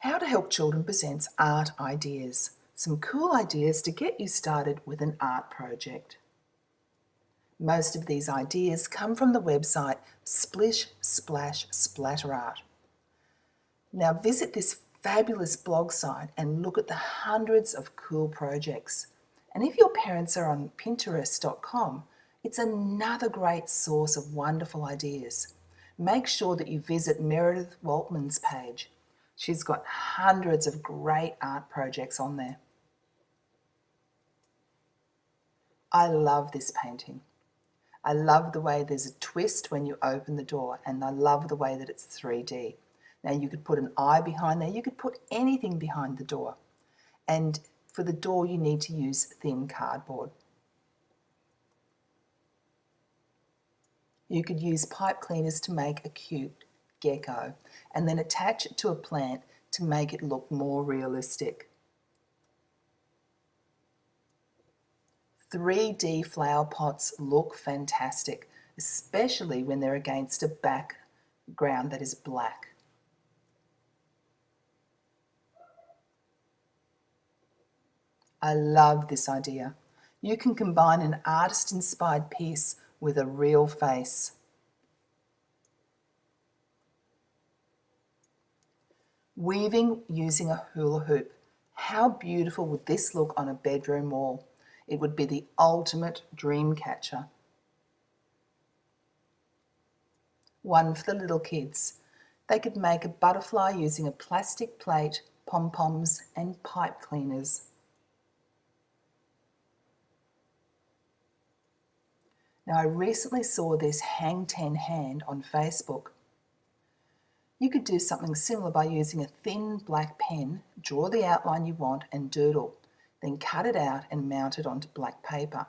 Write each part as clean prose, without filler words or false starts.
How to Help Children presents art ideas. Some cool ideas to get you started with an art project. Most of these ideas come from the website Splish Splash Splatter Art. Now visit this fabulous blog site and look at the hundreds of cool projects. And if your parents are on Pinterest.com, it's another great source of wonderful ideas. Make sure that you visit Meredith Waltman's page. She's got hundreds of great art projects on there. I love this painting. I love the way there's a twist when you open the door, and I love the way that it's 3D. Now you could put an eye behind there, you could put anything behind the door. And for the door you need to use thin cardboard. You could use pipe cleaners to make a cute gecko and then attach it to a plant to make it look more realistic. 3D flower pots look fantastic, especially when they're against a background that is black. I love this idea. You can combine an artist-inspired piece with a real face. Weaving using a hula hoop. How beautiful would this look on a bedroom wall? It would be the ultimate dream catcher. One for the little kids. They could make a butterfly using a plastic plate, pom-poms and pipe cleaners. Now I recently saw this Hang 10 hand on Facebook. You could do something similar by using a thin black pen, draw the outline you want and doodle, then cut it out and mount it onto black paper.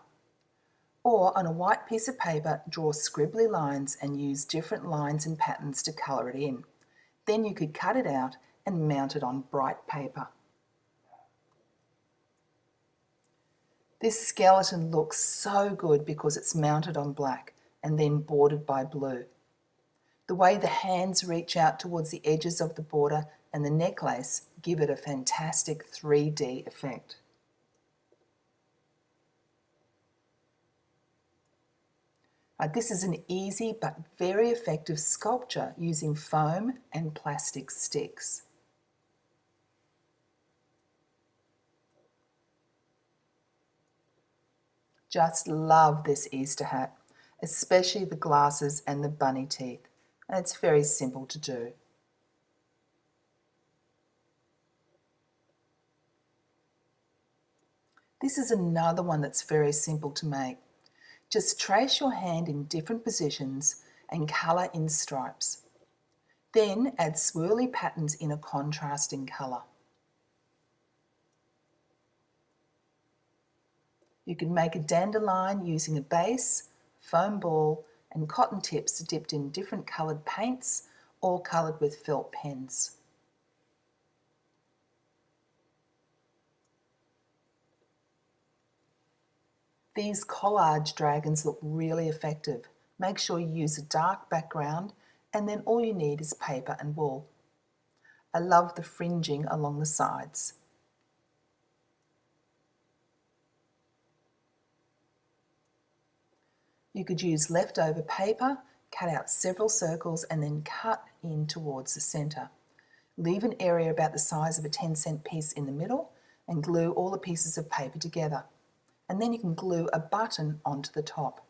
Or on a white piece of paper, draw scribbly lines and use different lines and patterns to colour it in. Then you could cut it out and mount it on bright paper. This skeleton looks so good because it's mounted on black and then bordered by blue. The way the hands reach out towards the edges of the border and the necklace give it a fantastic 3D effect. This is an easy but very effective sculpture using foam and plastic sticks. Just love this Easter hat, especially the glasses and the bunny teeth. And it's very simple to do. This is another one that's very simple to make. Just trace your hand in different positions and colour in stripes. Then add swirly patterns in a contrasting colour. You can make a dandelion using a base, foam ball and cotton tips dipped in different coloured paints or coloured with felt pens. These collage dragons look really effective. Make sure you use a dark background and then all you need is paper and wool. I love the fringing along the sides. You could use leftover paper, cut out several circles and then cut in towards the centre. Leave an area about the size of a 10-cent piece in the middle and glue all the pieces of paper together. And then you can glue a button onto the top.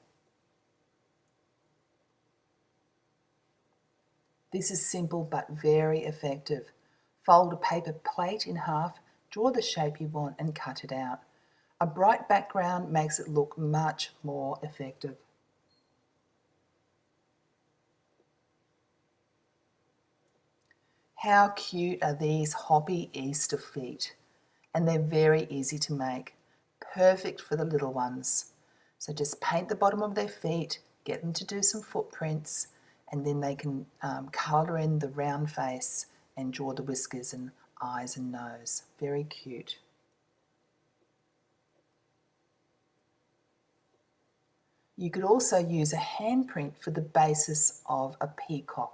This is simple but very effective. Fold a paper plate in half, draw the shape you want and cut it out. A bright background makes it look much more effective. How cute are these hoppy Easter feet? And they're very easy to make. Perfect for the little ones. So just paint the bottom of their feet, get them to do some footprints, and then they can colour in the round face and draw the whiskers and eyes and nose. Very cute. You could also use a handprint for the basis of a peacock.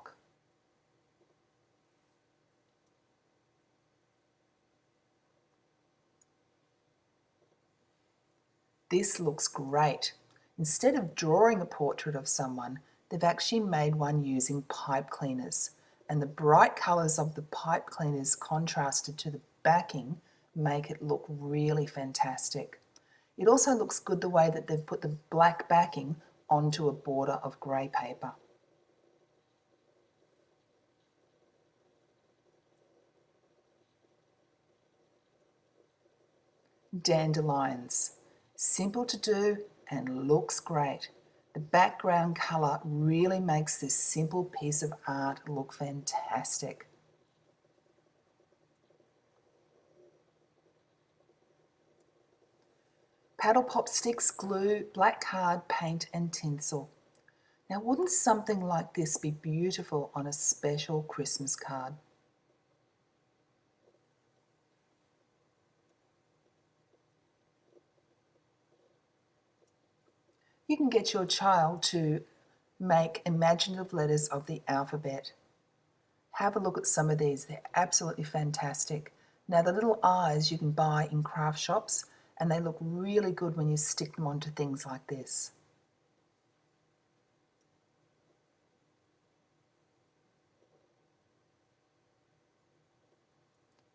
This looks great. Instead of drawing a portrait of someone, they've actually made one using pipe cleaners, and the bright colours of the pipe cleaners contrasted to the backing make it look really fantastic. It also looks good the way that they've put the black backing onto a border of grey paper. Dandelions. Simple to do and looks great. The background colour really makes this simple piece of art look fantastic. Paddle pop sticks, glue, black card, paint and tinsel. Now wouldn't something like this be beautiful on a special Christmas card? You can get your child to make imaginative letters of the alphabet. Have a look at some of these, they're absolutely fantastic. Now the little eyes you can buy in craft shops and they look really good when you stick them onto things like this.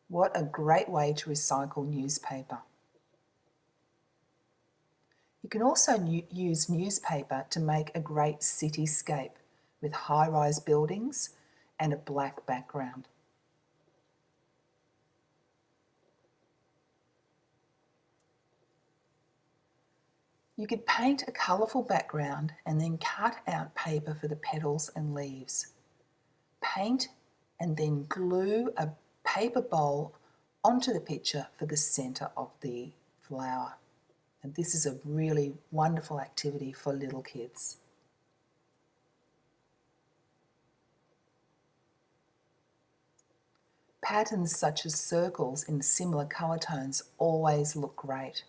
What a great way to recycle newspaper. You can also use newspaper to make a great cityscape with high-rise buildings and a black background. You could paint a colourful background and then cut out paper for the petals and leaves. Paint and then glue a paper bowl onto the picture for the centre of the flower. And this is a really wonderful activity for little kids. Patterns such as circles in similar colour tones always look great.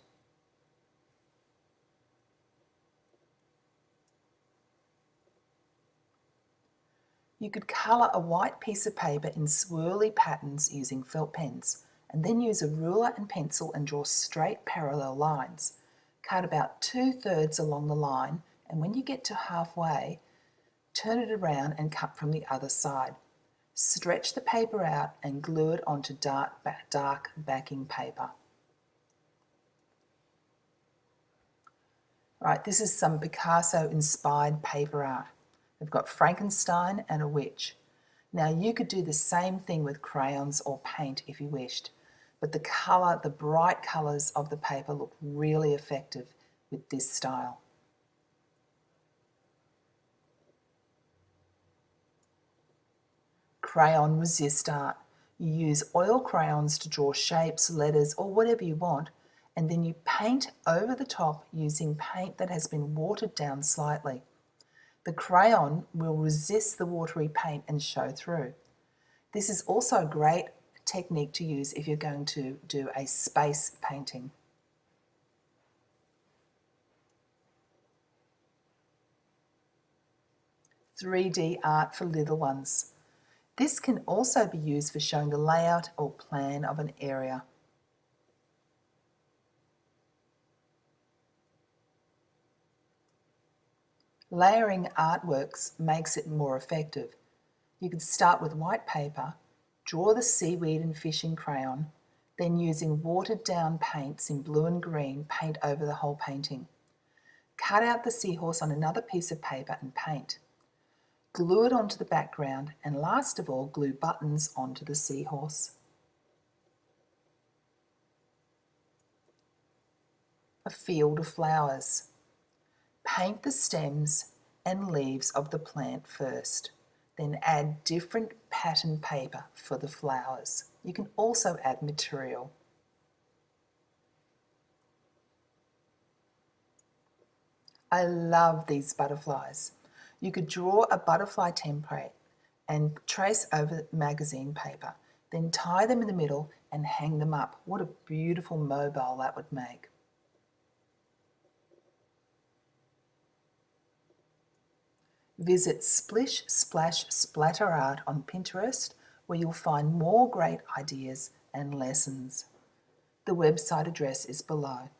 You could colour a white piece of paper in swirly patterns using felt pens, and then use a ruler and pencil and draw straight parallel lines. Cut about 2/3 along the line, and when you get to halfway, turn it around and cut from the other side. Stretch the paper out and glue it onto dark backing paper. Right, this is some Picasso-inspired paper art. We've got Frankenstein and a witch. Now you could do the same thing with crayons or paint if you wished, but the bright colours of the paper look really effective with this style. Crayon resist art. You use oil crayons to draw shapes, letters, or whatever you want, and then you paint over the top using paint that has been watered down slightly. The crayon will resist the watery paint and show through. This is also a great technique to use if you're going to do a space painting. "3D art for little ones." This can also be used for showing the layout or plan of an area. Layering artworks makes it more effective. You could start with white paper, draw the seaweed and fish in crayon, then using watered down paints in blue and green, paint over the whole painting. Cut out the seahorse on another piece of paper and paint. Glue it onto the background, and last of all, glue buttons onto the seahorse. A field of flowers. Paint the stems and leaves of the plant first, then add different pattern paper for the flowers. You can also add material. I love these butterflies. You could draw a butterfly template and trace over magazine paper, then tie them in the middle and hang them up. What a beautiful mobile that would make. Visit Splish Splash Splatter Art on Pinterest, where you'll find more great ideas and lessons. The website address is below.